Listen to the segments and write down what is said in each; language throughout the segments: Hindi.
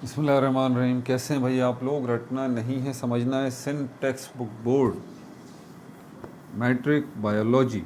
बिस्मिल्लाहिर्रहमानिर्रहीम। कैसे हैं भाई आप लोग? रटना नहीं है, समझना है। Sindh text book board, matric biology,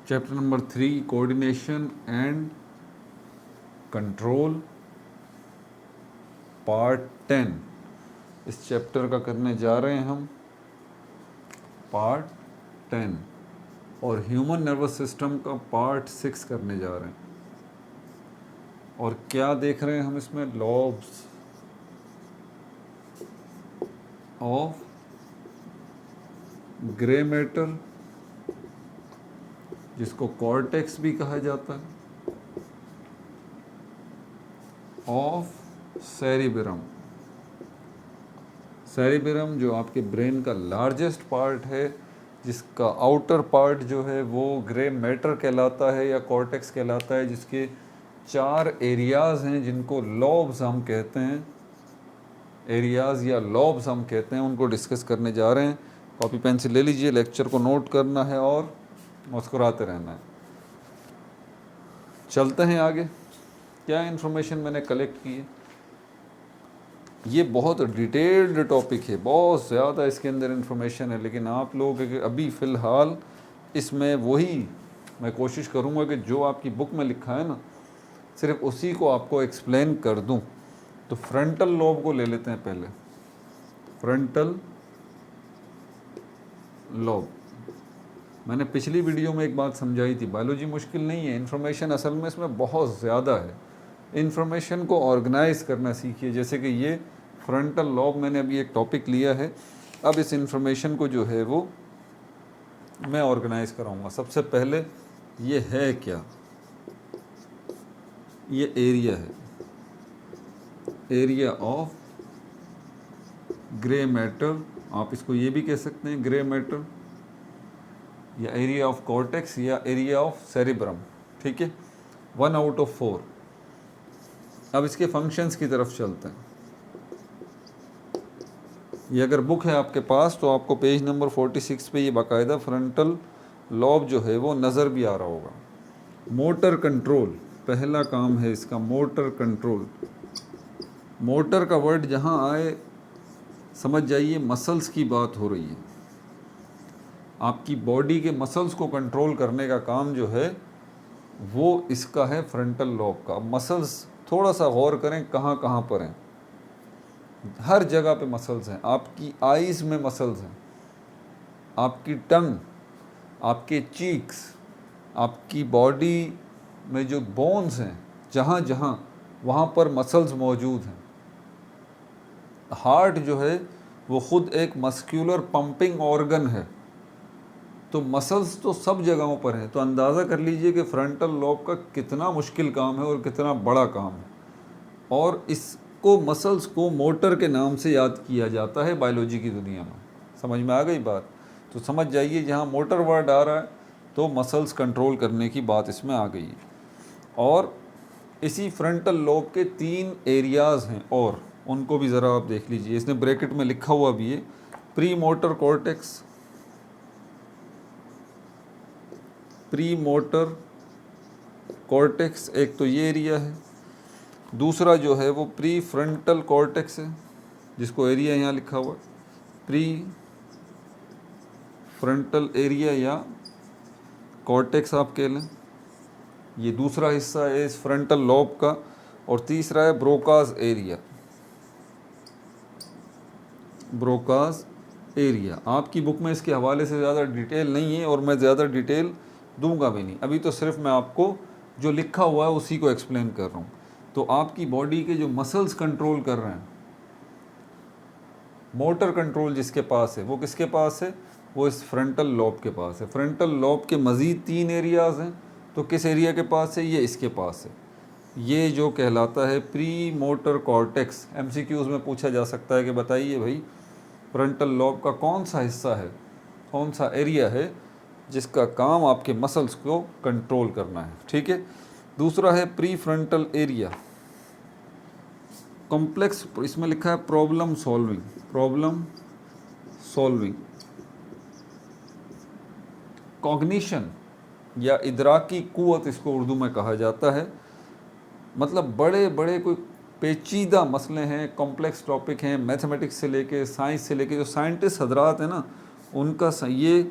chapter number 3, coordination and control, part 10। इस चैप्टर का करने जा रहे हैं हम पार्ट 10 और ह्यूमन नर्वस सिस्टम का पार्ट 6 करने जा रहे हैं। और क्या देख रहे हैं हम इसमें? लॉब्स ऑफ ग्रे मैटर, जिसको कॉर्टेक्स भी कहा जाता है, ऑफ सेरिबेरम। सेरिबेरम जो आपके ब्रेन का लार्जेस्ट पार्ट है, जिसका आउटर पार्ट जो है वो ग्रे मैटर कहलाता है या कॉर्टेक्स कहलाता है, जिसके 4 एरियाज़ हैं जिनको लॉब्स हम कहते हैं। एरियाज़ या लॉब्स हम कहते हैं, उनको डिस्कस करने जा रहे हैं। कॉपी पेंसिल ले लीजिए, लेक्चर को नोट करना है और मुस्कुराते रहना है। चलते हैं आगे। क्या इन्फॉर्मेशन मैंने कलेक्ट की है? ये बहुत डिटेल्ड टॉपिक है, बहुत ज़्यादा इसके अंदर इन्फॉर्मेशन है, लेकिन आप लोग अभी फ़िलहाल इसमें वही मैं कोशिश करूँगा कि जो आपकी बुक में लिखा है ना, सिर्फ उसी को आपको एक्सप्लेन कर दूँ। तो फ्रंटल लोब को ले लेते हैं पहले। फ्रंटल लोब, मैंने पिछली वीडियो में एक बात समझाई थी, बायोलॉजी मुश्किल नहीं है, इन्फॉर्मेशन असल में इसमें बहुत ज़्यादा है। इन्फॉर्मेशन को ऑर्गेनाइज करना सीखिए। जैसे कि ये फ्रंटल लॉब मैंने अभी एक टॉपिक लिया है, अब इस इन्फॉर्मेशन को जो है वो मैं ऑर्गेनाइज कराऊंगा। सबसे पहले ये है क्या? ये एरिया है, एरिया ऑफ ग्रे मैटर। आप इसको ये भी कह सकते हैं ग्रे मैटर, या एरिया ऑफ कॉर्टेक्स, या एरिया ऑफ सेरिब्रम। ठीक है, 1 आउट ऑफ 4। अब इसके फंक्शंस की तरफ चलते हैं। ये अगर बुक है आपके पास तो आपको पेज नंबर 46 पे ये बाकायदा फ्रंटल लॉब जो है वो नज़र भी आ रहा होगा। मोटर कंट्रोल पहला काम है इसका, मोटर कंट्रोल। मोटर का वर्ड जहाँ आए समझ जाइए मसल्स की बात हो रही है। आपकी बॉडी के मसल्स को कंट्रोल करने का काम जो है वो इसका है, फ्रंटल लॉब का। मसल्स थोड़ा सा गौर करें कहाँ कहाँ पर हैं। हर जगह पे मसल्स हैं। आपकी आईज़ में मसल्स हैं, आपकी टंग, आपके चीक्स, आपकी बॉडी में जो बोन्स हैं, जहाँ जहाँ वहाँ पर मसल्स मौजूद हैं। हार्ट जो है वो ख़ुद एक मस्क्यूलर पंपिंग ऑर्गन है, तो मसल्स तो सब जगहों पर हैं। तो अंदाज़ा कर लीजिए कि फ्रंटल लॉब का कितना मुश्किल काम है और कितना बड़ा काम है। और इसको मसल्स को मोटर के नाम से याद किया जाता है बायोलॉजी की दुनिया में। समझ में आ गई बात? तो समझ जाइए जहाँ मोटर वर्ड आ रहा है तो मसल्स कंट्रोल करने की बात इसमें आ गई है। और इसी फ्रंटल लॉब के 3 एरियाज़ हैं और उनको भी ज़रा आप देख लीजिए। इसने ब्रैकेट में लिखा हुआ भी है, pre motor cortex, pre motor cortex एक तो ये एरिया है। दूसरा जो है वो प्री फ्रंटल कॉर्टेक्स है, जिसको एरिया यहाँ लिखा हुआ है, प्री फ्रंटल एरिया या कॉर्टेक्स आप कह लें। ये दूसरा हिस्सा है इस फ्रंटल लॉब का। और तीसरा है ब्रोकाज एरिया, ब्रोकाज एरिया। आपकी बुक में इसके हवाले से ज़्यादा डिटेल नहीं है और मैं ज़्यादा डिटेल दूंगा भी नहीं। अभी तो सिर्फ मैं आपको जो लिखा हुआ है उसी को एक्सप्लेन कर रहा हूँ। तो आपकी बॉडी के जो मसल्स कंट्रोल कर रहे हैं, मोटर कंट्रोल जिसके पास है वो किसके पास है? वो इस फ्रंटल लॉब के पास है। फ्रंटल लॉब के मज़ीद 3 एरियाज़ हैं, तो किस एरिया के पास है? ये इसके पास है। ये जो कहलाता है प्री मोटर कॉर्टेक्स। MCQs में पूछा जा सकता है कि बताइए भाई फ्रंटल लॉब का कौन सा हिस्सा है, कौन सा एरिया है जिसका काम आपके मसल्स को कंट्रोल करना है। ठीक है। दूसरा है प्री फ्रंटल एरिया, कॉम्प्लेक्स, इसमें लिखा है problem solving, problem solving, cognition या इदराकी कुव्वत इसको उर्दू में कहा जाता है। मतलब बड़े बड़े कोई पेचीदा मसले हैं, कॉम्प्लेक्स टॉपिक हैं, मैथमेटिक्स से लेके साइंस से लेके, जो साइंटिस्ट हजरात हैं ना, उनका ये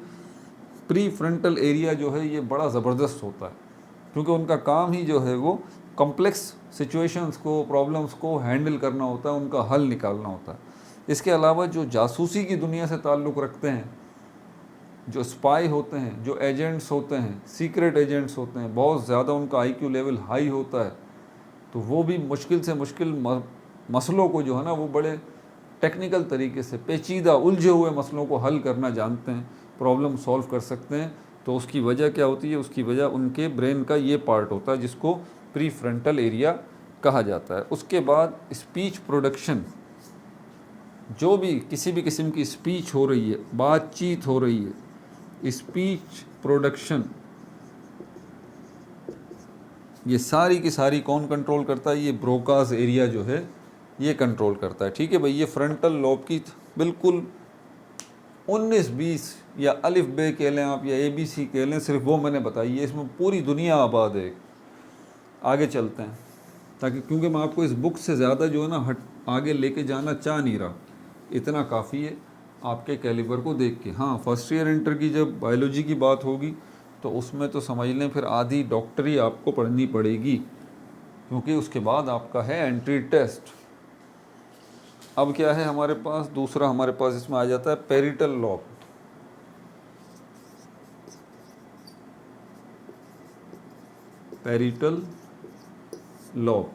प्री फ्रंटल एरिया जो है ये बड़ा ज़बरदस्त होता है, क्योंकि उनका काम ही जो है वो कॉम्प्लेक्स सिचुएशंस को, प्रॉब्लम्स को हैंडल करना होता है, उनका हल निकालना होता है। इसके अलावा जो जासूसी की दुनिया से ताल्लुक़ रखते हैं, जो स्पाई होते हैं, जो एजेंट्स होते हैं, सीक्रेट एजेंट्स होते हैं, बहुत ज़्यादा उनका आईक्यू लेवल हाई होता है, तो वो भी मुश्किल से मुश्किल मसलों को जो है ना वो बड़े टेक्निकल तरीके से, पेचीदा उलझे हुए मसलों को हल करना जानते हैं, प्रॉब्लम सॉल्व कर सकते हैं। तो उसकी वजह क्या होती है? उसकी वजह उनके ब्रेन का ये पार्ट होता है जिसको प्री फ्रंटल एरिया कहा जाता है। उसके बाद स्पीच प्रोडक्शन, जो भी किसी भी किस्म की स्पीच हो रही है, बातचीत हो रही है, स्पीच प्रोडक्शन, ये सारी की सारी कौन कंट्रोल करता है? ये ब्रोकास एरिया जो है ये कंट्रोल करता है। ठीक है भाई, ये फ्रंटल लॉब की बिल्कुल 19-20 या अलिफ बे कह लें आप या ABC कह लें, सिर्फ वो मैंने बताई है, इसमें पूरी दुनिया आबाद है। आगे चलते हैं, ताकि क्योंकि मैं आपको इस बुक से ज़्यादा जो है ना आगे लेके जाना चाह नहीं रहा, इतना काफ़ी है आपके कैलिबर को देख के। हाँ, फर्स्ट ईयर इंटर की जब बायोलॉजी की बात होगी तो उसमें तो समझ लें फिर आधी डॉक्टरी आपको पढ़नी पड़ेगी, क्योंकि उसके बाद आपका है एंट्री टेस्ट। अब क्या है हमारे पास? दूसरा हमारे पास इसमें आ जाता है parietal lobe. Parietal lobe,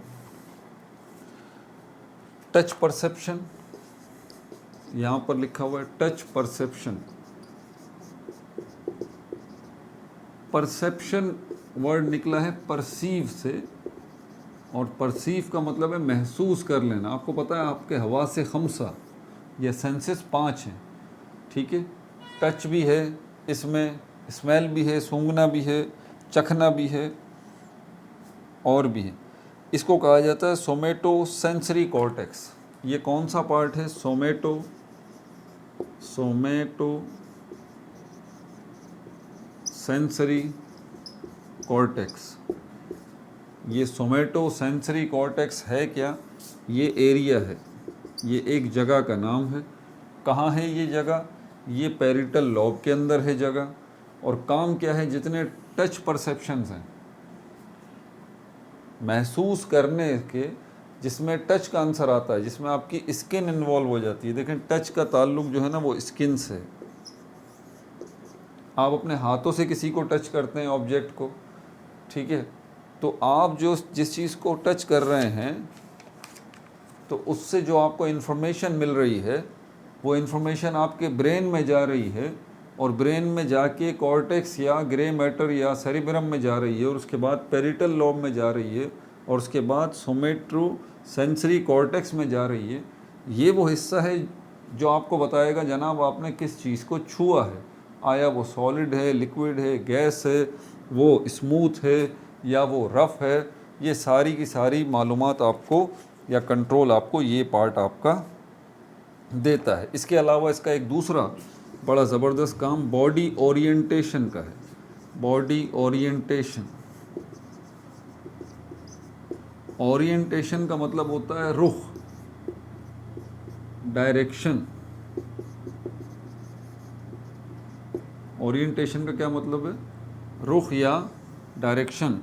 touch perception, यहाँ पर लिखा हुआ है टच परसेप्शन। परसेप्शन वर्ड निकला है परसीव से, और परसीव का मतलब है महसूस कर लेना। आपको पता है आपके हवासे खमसा या सेंसेस 5 हैं, ठीक है। टच भी है इसमें, स्मेल भी है, सूंघना भी है, चखना भी है और भी है। इसको कहा जाता है सोमेटो सेंसरी कॉर्टेक्स। ये कौन सा पार्ट है? Somato sensory cortex. ये सोमेटो सेंसरी कॉर्टेक्स है क्या? ये एरिया है, ये एक जगह का नाम है। कहाँ है ये जगह? ये पेरिटल लॉब के अंदर है जगह। और काम क्या है? जितने टच परसेप्शंस हैं महसूस करने के, जिसमें टच का आंसर आता है, जिसमें आपकी स्किन इन्वॉल्व हो जाती है। देखें, टच का ताल्लुक जो है ना वो स्किन से। आप अपने हाथों से किसी को टच करते हैं, ऑब्जेक्ट को, ठीक है, तो आप जिस चीज़ को टच कर रहे हैं तो उससे जो आपको इन्फॉर्मेशन मिल रही है वो इन्फॉर्मेशन आपके ब्रेन में जा रही है, और ब्रेन में जाके कॉर्टेक्स या ग्रे मैटर या सेरिब्रम में जा रही है, और उसके बाद पेरिटल लॉब में जा रही है, और उसके बाद सोमेट्रो सेंसरी कॉर्टेक्स में जा रही है। ये वो हिस्सा है जो आपको बताएगा जनाब आपने किस चीज़ को छुआ है, आया वो सॉलिड है, लिक्विड है, गैस है, वो स्मूथ है या वो रफ़ है। ये सारी की सारी मालूमात आपको या कंट्रोल आपको ये पार्ट आपका देता है। इसके अलावा इसका एक दूसरा बड़ा ज़बरदस्त काम बॉडी ओरिएंटेशन का है। बॉडी ओरिएंटेशन, ओरिएंटेशन का मतलब होता है रुख, डायरेक्शन। ओरिएंटेशन का क्या मतलब है? रुख या डायरेक्शन।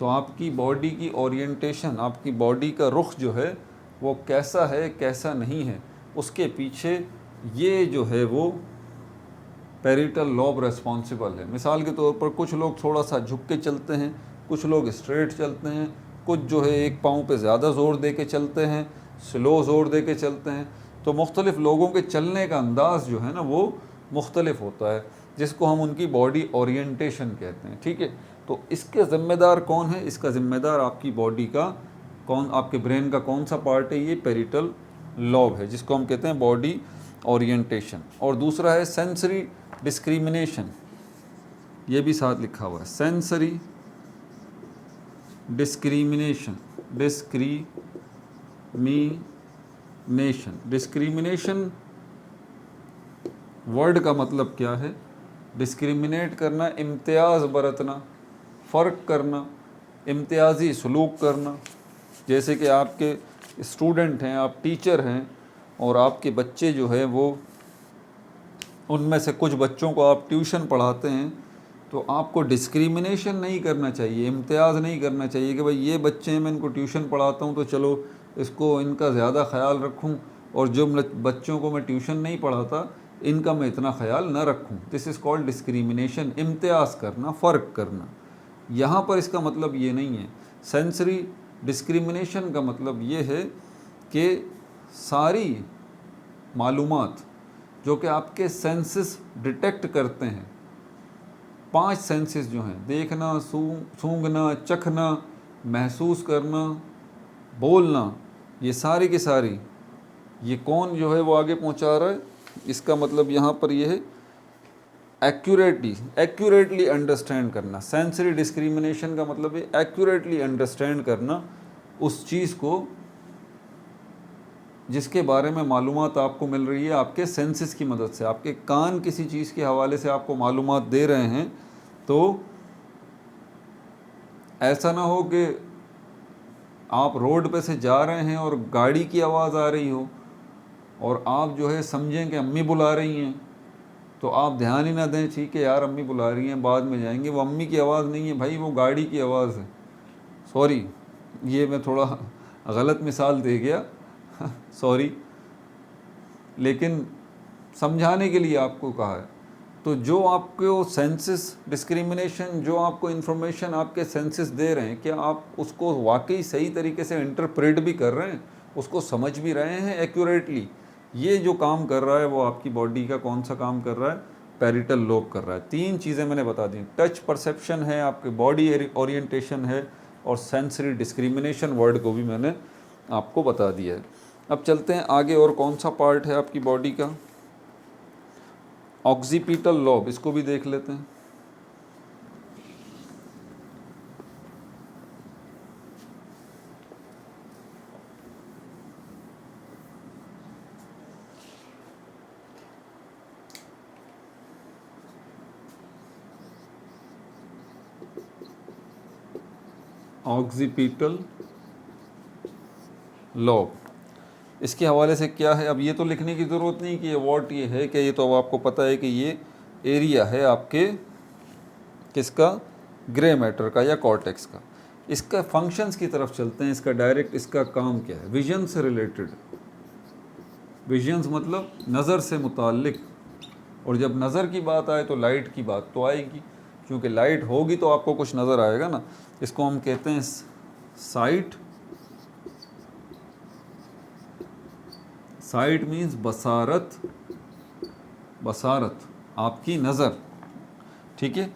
तो आपकी बॉडी की ओरिएंटेशन, आपकी बॉडी का रुख जो है वो कैसा है कैसा नहीं है, उसके पीछे ये जो है वो पेरिटल लॉब रेस्पॉन्सिबल है। मिसाल के तौर पर कुछ लोग थोड़ा सा झुक के चलते हैं, कुछ लोग स्ट्रेट चलते हैं, कुछ जो है एक पाँव पे ज़्यादा ज़ोर दे के चलते हैं, स्लो ज़ोर दे के चलते हैं। तो मुख्तलिफ़ लोगों के चलने का अंदाज़ जो है ना वो मुख्तलिफ होता है, जिसको हम उनकी बॉडी ओरिएंटेशन कहते हैं, ठीक है। तो इसके ज़िम्मेदार कौन है? इसका ज़िम्मेदार आपकी बॉडी का कौन, आपके ब्रेन का कौन सा पार्ट है? ये पेरिटल लॉब है, जिसको हम कहते हैं बॉडी ओरिएंटेशन। और दूसरा है सेंसरी डिस्क्रिमिनेशन, ये भी साथ लिखा हुआ है, सेंसरी डिस्क्रिमिनेशन। डिस्क्रिमिनेशन वर्ड का मतलब क्या है? डिस्क्रिमिनेट करना, इम्तियाज़ बरतना, फ़र्क करना, इम्तियाज़ी सलूक करना। जैसे कि आपके स्टूडेंट हैं, आप टीचर हैं और आपके बच्चे जो है वो, उनमें से कुछ बच्चों को आप ट्यूशन पढ़ाते हैं, तो आपको डिस्क्रिमिनेशन नहीं करना चाहिए, इम्तियाज़ नहीं करना चाहिए कि भाई ये बच्चे हैं मैं इनको ट्यूशन पढ़ाता हूँ तो चलो इसको इनका ज़्यादा ख्याल रखूँ, और जो बच्चों को मैं ट्यूशन नहीं पढ़ाता इनका मैं इतना ख्याल ना रखूँ। दिस इज़ कॉल्ड डिस्क्रिमिनेशन, इम्तियाज़ करना, फ़र्क करना। यहाँ पर इसका मतलब ये नहीं है। सेंसरी डिस्क्रिमिनेशन का मतलब ये है कि सारी मालूमात जो कि आपके सेंसेस डिटेक्ट करते हैं, 5 सेंसेस जो हैं, देखना, सूंघना, चखना, महसूस करना, बोलना, ये सारी की सारी, ये कौन जो है वो आगे पहुंचा रहा है, इसका मतलब यहाँ पर ये है एक्यूरेटली अंडरस्टैंड करना। सेंसरी डिस्क्रिमिनेशन का मतलब है एक्यूरेटली अंडरस्टैंड करना उस चीज़ को जिसके बारे में मालूमात आपको मिल रही है आपके सेंसेस की मदद से। आपके कान किसी चीज़ के हवाले से आपको मालूमात दे रहे हैं, तो ऐसा ना हो कि आप रोड पे से जा रहे हैं और गाड़ी की आवाज़ आ रही हो और आप जो है समझें कि अम्मी बुला रही हैं, तो आप ध्यान ही ना दें, ठीक है यार अम्मी बुला रही हैं बाद में जाएंगे, वो अम्मी की आवाज़ नहीं है भाई, वो गाड़ी की आवाज़ है। सॉरी, ये मैं थोड़ा गलत मिसाल दे गया, सॉरी, लेकिन समझाने के लिए आपको कहा है। तो जो आपको सेंसेस डिस्क्रिमिनेशन, जो आपको इन्फॉर्मेशन आपके सेंसेस दे रहे हैं, क्या आप उसको वाकई सही तरीके से इंटरप्रेट भी कर रहे हैं, उसको समझ भी रहे हैं एक्यूरेटली? ये जो काम कर रहा है वो आपकी बॉडी का कौन सा काम कर रहा है? पैरिटल लोब कर रहा है। 3 चीज़ें मैंने बता दी, टच परसेप्शन है, आपके बॉडी ओरिएंटेशन है, और सेंसरी डिस्क्रिमिनेशन वर्ड को भी मैंने आपको बता दिया है। अब चलते हैं आगे, और कौन सा पार्ट है आपकी बॉडी का? ऑक्सीपिटल लोब, इसको भी देख लेते हैं। ऑक्सीपिटल लोब, इसके हवाले से क्या है, अब ये तो लिखने की ज़रूरत नहीं कि ये वॉट ये है, कि ये तो अब आपको पता है कि ये एरिया है आपके किसका? ग्रे मैटर का या कॉर्टेक्स का। इसका फंक्शंस की तरफ चलते हैं, इसका डायरेक्ट इसका काम क्या है? विजन से रिलेटेड, विजन्स मतलब नज़र से मुताल्लिक, और जब नज़र की बात आए तो लाइट की बात तो आएगी, क्योंकि लाइट होगी तो आपको कुछ नज़र आएगा ना। इसको हम कहते हैं site. Site means Basharat, Basharat आपकी नज़र, ठीक है।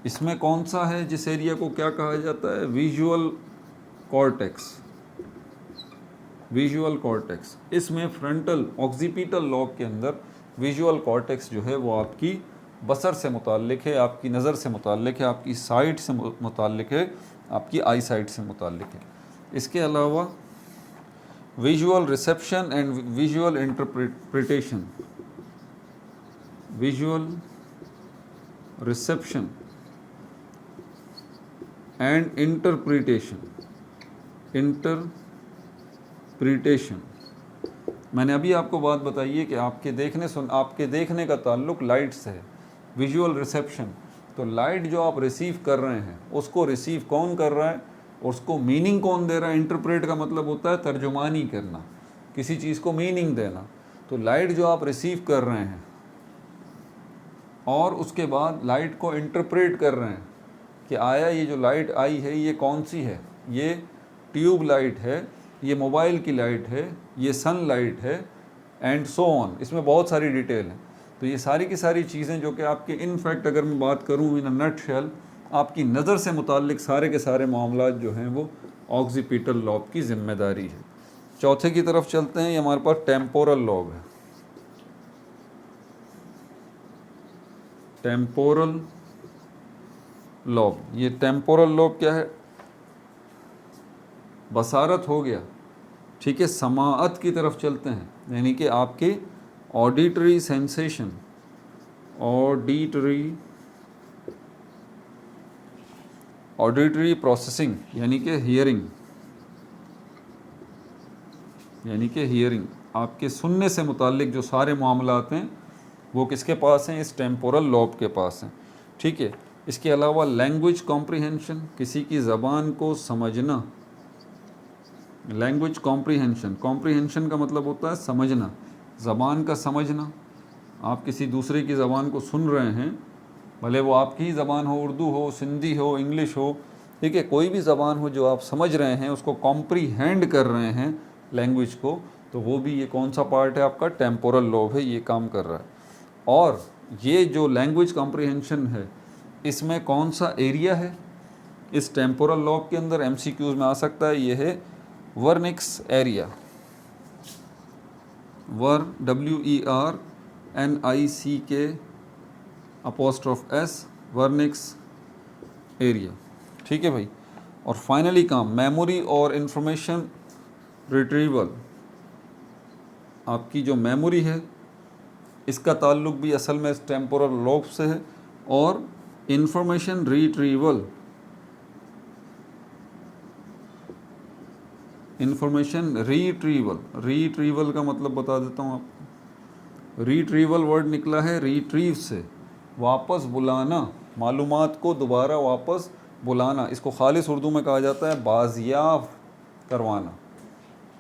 इसमें कौन सा है, जिस एरिया को क्या कहा जाता है? Visual cortex, visual cortex. इसमें फ्रंटल ऑक्सीपिटल लोब के अंदर विजुअल कॉर्टेक्स जो है वो आपकी बसर से मुताल्लिक है, आपकी नज़र से मुताल्लिक है, आपकी साइट से मुताल्लिक है, आपकी आई साइट से मुताल्लिक है। इसके अलावा visual reception and visual interpretation, visual reception and interpretation, interpretation. मैंने अभी आपको बात बताई है कि आपके देखने का ताल्लुक लाइट से है। विजुअल रिसेप्शन, तो लाइट जो आप रिसीव कर रहे हैं उसको रिसीव कौन कर रहा है, उसको मीनिंग कौन दे रहा है? इंटरप्रेट का मतलब होता है तर्जुमानी करना, किसी चीज़ को मीनिंग देना। तो लाइट जो आप रिसीव कर रहे हैं और उसके बाद लाइट को इंटरप्रेट कर रहे हैं कि आया ये जो लाइट आई है ये कौन सी है? ये ट्यूब लाइट है, ये मोबाइल की लाइट है, ये सन लाइट है, एंड सो ऑन। इसमें बहुत सारी डिटेल है। तो ये सारी की सारी चीज़ें जो कि आपके इनफैक्ट अगर मैं बात करूँ इन अ नटशेल, आपकी नज़र से मुताल्लिक सारे के सारे मामलात जो हैं वो ऑक्सीपिटल लोब की ज़िम्मेदारी है। चौथे की तरफ चलते हैं, ये हमारे पास टेम्पोरल लोब है। टेम्पोरल लोब, ये टेम्पोरल लोब क्या है? बसारत हो गया, ठीक है। समाअत की तरफ चलते हैं, यानी कि आपके ऑडिटरी सेंसेशन, ऑडिटरी प्रोसेसिंग, यानी कि हियरिंग, यानी कि हियरिंग, आपके सुनने से मुतालिक जो सारे मामलात हैं वो किसके पास हैं, इस टेम्पोरल लॉब के पास हैं। ठीक है, इसके अलावा लैंग्वेज कॉम्प्रिहेंशन, किसी की ज़बान को समझना। लैंग्वेज कॉम्प्रिहेंशन, कॉम्प्रिहेंशन का मतलब होता है समझना, ज़बान का समझना। आप किसी दूसरे की ज़बान को सुन रहे हैं, भले वो आपकी ही ज़बान हो, उर्दू हो, सिंधी हो, इंग्लिश हो, ठीक है, कोई भी ज़बान हो जो आप समझ रहे हैं, उसको कॉम्प्रीहेंड कर रहे हैं लैंग्वेज को, तो वो भी ये कौन सा पार्ट है आपका, टेम्पोरल लॉब है, ये काम कर रहा है। और ये जो लैंग्वेज कॉम्प्रिहेंशन है, इसमें कौन सा एरिया है इस टेम्पोरल लॉब के अंदर, एमसीक्यूज़ में आ सकता है, ये है Wernicke's area. WERNICK Wernicke's area. ठीक है भाई। और फाइनली काम मेमोरी और इंफॉर्मेशन रिट्रीवल, आपकी जो मेमोरी है इसका ताल्लुक भी असल में इस टेम्पोरल लॉब से है, और इंफॉर्मेशन रिट्रीवल, इंफॉर्मेशन रिट्रीवल का मतलब बता देता हूँ आपको। रिट्रीवल वर्ड निकला है रिट्रीव से, वापस बुलाना, मालूमात को दोबारा वापस बुलाना। इसको खालिस उर्दू में कहा जाता है बाजियाब करवाना,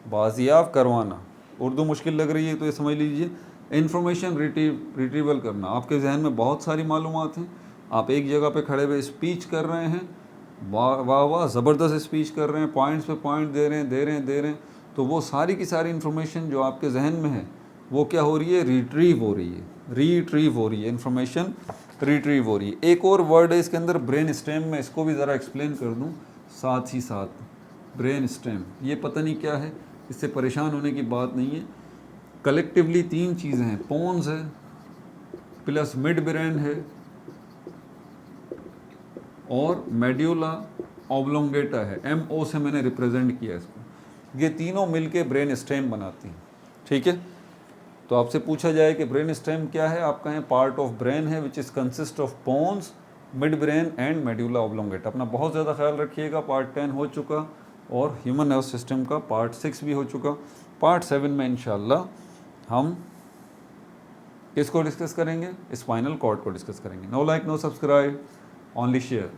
बाजियाब करवाना। उर्दू मुश्किल लग रही है तो ये समझ लीजिए, इंफॉर्मेशन रिट्रीवल करना। आपके जहन में बहुत सारी मालूमात हैं, आप एक जगह पे खड़े हुए स्पीच कर रहे हैं, वाह वाह वाह ज़बरदस्त स्पीच कर रहे हैं, पॉइंट्स पे पॉइंट दे रहे हैं, तो वो सारी की सारी इन्फॉर्मेशन जो आपके जहन में है वो क्या हो रही है, रिट्रीव हो रही है, इन्फॉर्मेशन रिट्रीव हो रही है। एक और वर्ड है इसके अंदर, ब्रेन स्टेम में, इसको भी ज़रा एक्सप्लेन कर दूँ साथ ही साथ। ब्रेन स्टेम, ये पता नहीं क्या है, इससे परेशान होने की बात नहीं है। कलेक्टिवली 3 चीज़ें हैं, पोन्स है प्लस मिड ब्रेन है और मेड्यूला ऑब्लोंगेटा है, MO से मैंने रिप्रेजेंट किया इसको। ये तीनों मिलके ब्रेन स्टेम बनाती हैं। ठीक है, तो आपसे पूछा जाए कि ब्रेन स्टेम क्या है, आप कहें पार्ट ऑफ ब्रेन है which is consist of pons, mid brain and medulla oblongata. अपना बहुत ज़्यादा ख्याल रखिएगा। पार्ट 10 हो चुका और ह्यूमन नर्वस सिस्टम का पार्ट 6 भी हो चुका। पार्ट 7 में इंशाल्लाह हम किसको डिस्कस करेंगे, स्पाइनल कॉर्ड को डिस्कस करेंगे। No like no subscribe, only share.